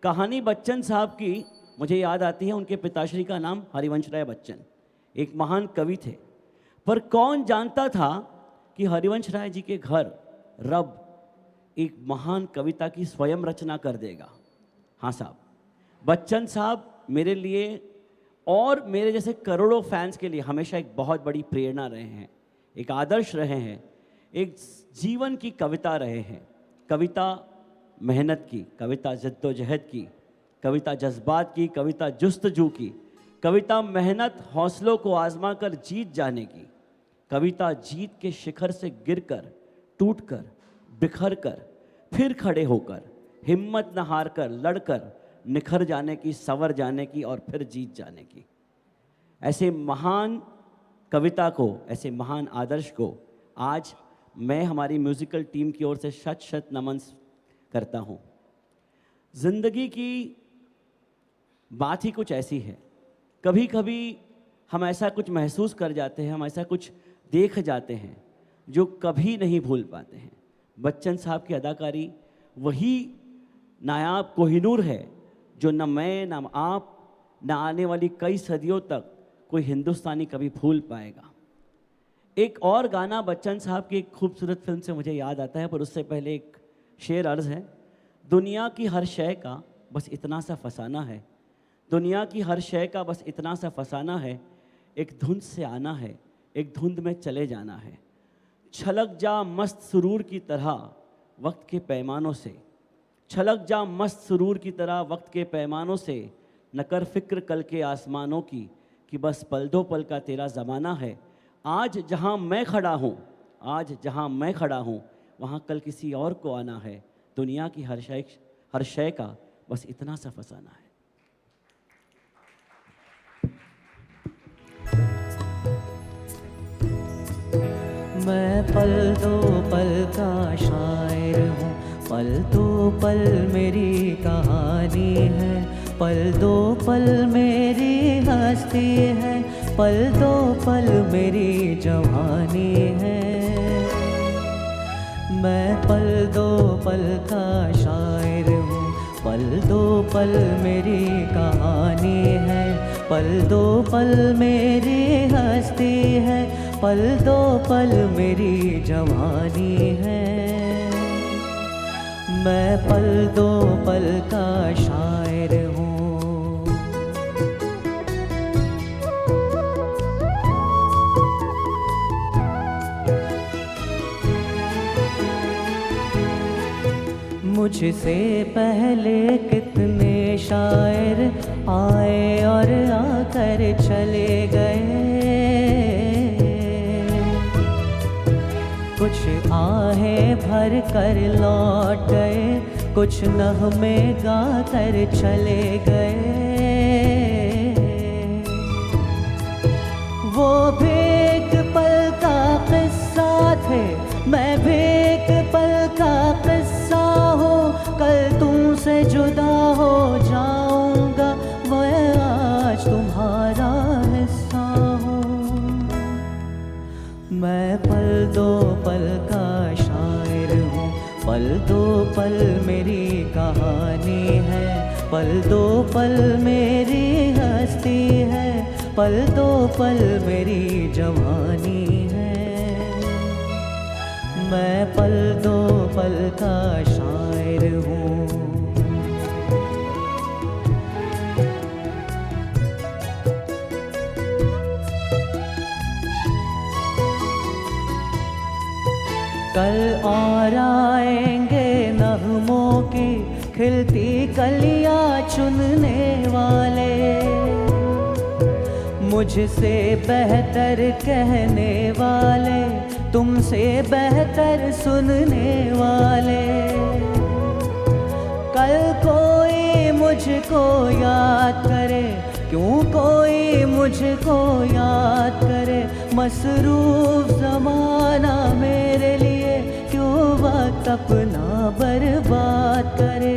कहानी बच्चन साहब की मुझे याद आती है। उनके पिताश्री का नाम हरिवंश राय बच्चन एक महान कवि थे। पर कौन जानता था कि हरिवंश राय जी के घर रब एक महान कविता की स्वयं रचना कर देगा। हाँ साहब, बच्चन साहब मेरे लिए और मेरे जैसे करोड़ों फैंस के लिए हमेशा एक बहुत बड़ी प्रेरणा रहे हैं, एक आदर्श रहे हैं, एक जीवन की कविता रहे हैं। कविता मेहनत की, कविता जद्दोजहद की, कविता जज्बात की, कविता जुस्तजू की, कविता मेहनत हौसलों को आजमा कर जीत जाने की, कविता जीत के शिखर से गिरकर, टूटकर, बिखर कर, फिर खड़े होकर, हिम्मत न हार कर, लड़कर निखर जाने की, संवर जाने की और फिर जीत जाने की। ऐसे महान कविता को, ऐसे महान आदर्श को आज मैं हमारी म्यूज़िकल टीम की ओर से शत शत नमन करता हूँ। ज़िंदगी की बात ही कुछ ऐसी है, कभी कभी हम ऐसा कुछ महसूस कर जाते हैं, हम ऐसा कुछ देख जाते हैं जो कभी नहीं भूल पाते हैं। बच्चन साहब की अदाकारी वही नायाब कोहिनूर है जो न मैं, न आप, न आने वाली कई सदियों तक कोई हिंदुस्तानी कभी भूल पाएगा। एक और गाना बच्चन साहब की एक खूबसूरत फिल्म से मुझे याद आता है, पर उससे पहले एक शेर अर्ज़ है। दुनिया की हर शय का बस इतना सा फसाना है, दुनिया की हर शय का बस इतना सा फसाना है, एक धुंध से आना है, एक धुंध में चले जाना है। छलक जा मस्त सुरूर की तरह वक्त के पैमानों से, छलक जा मस्त सुरूर की तरह वक्त के पैमानों से, न कर फिक्र कल के आसमानों की कि बस पल दो पल का तेरा ज़माना है। आज जहाँ मैं खड़ा हूँ, आज जहाँ मैं खड़ा हूँ, वहाँ कल किसी और को आना है। दुनिया की हर शय का बस इतना सा फसाना है। मैं पल दो पल का शायर हूँ, पल दो पल मेरी कहानी है, पल दो पल मेरी हस्ती है, पल दो पल मेरी जवानी है। मैं पल दो पल का शायर हूँ, पल दो पल मेरी कहानी है, पल दो पल मेरी हस्ती है, पल दो पल मेरी जवानी है। मैं पल दो पल का शायर हूँ। मुझसे पहले कितने शायर आए और आकर चले गए, कुछ आहें भर कर लौट गए, कुछ नग़्मे गा कर चले गए। वो भी एक पल का किस्सा थे, मैं भी एक पल का किस्सा हूँ। कल तुमसे जुदा हो जाऊँगा, मैं आज तुम्हारा हिस्सा हूँ। मैं पल दो पल का शायर हूँ, पल दो पल मेरी कहानी है, पल दो पल मेरी हस्ती है, पल दो पल मेरी जवानी है। मैं पल दो पल का शायर हूँ। कल और आएंगे नग़्मों की खिलती कलियाँ चुनने वाले, मुझसे बेहतर कहने वाले, तुमसे बेहतर सुनने वाले। कल कोई मुझको याद करे, क्यों कोई मुझको याद करे, मसरूफ़ ज़माना मेरे लिए क्यों वक्त अपना बर्बाद करे।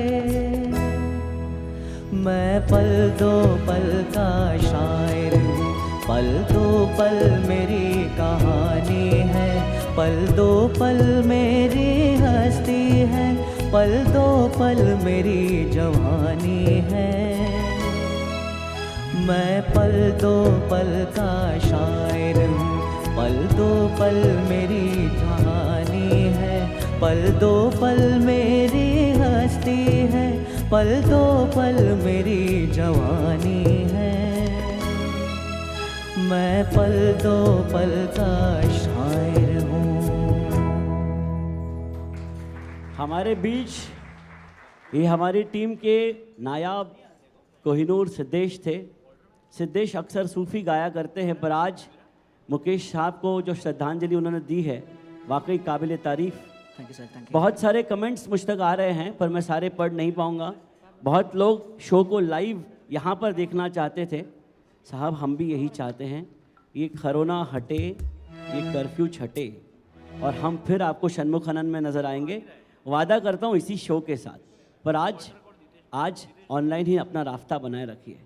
मैं पल दो पल का शायर हूँ, पल दो पल मेरी कहानी है, पल दो पल मेरी हस्ती है, पल दो पल मेरी जवानी है। मैं पल दो पल का शायर हूँ, पल दो पल मेरी कहानी है। पल दो पल मेरी हस्ती है, पल दो पल मेरी जवानी है। मैं पल दो पल का शायर हूँ। हमारे बीच ये हमारी टीम के नायाब कोहिनूर सिद्धेश थे। सिद्धेश अक्सर सूफ़ी गाया करते हैं, पर आज मुकेश साहब को जो श्रद्धांजलि उन्होंने दी है वाकई काबिल तारीफ़। Thank you sir, thank you. बहुत सारे कमेंट्स मुझ तक आ रहे हैं पर मैं सारे पढ़ नहीं पाऊंगा। बहुत लोग शो को लाइव यहाँ पर देखना चाहते थे। साहब हम भी यही चाहते हैं, ये कोरोना हटे, ये कर्फ्यू छटे और हम फिर आपको षण्मुखानंद में नज़र आएंगे। वादा करता हूँ इसी शो के साथ, पर आज ऑनलाइन ही अपना रास्ता बनाए रखिए।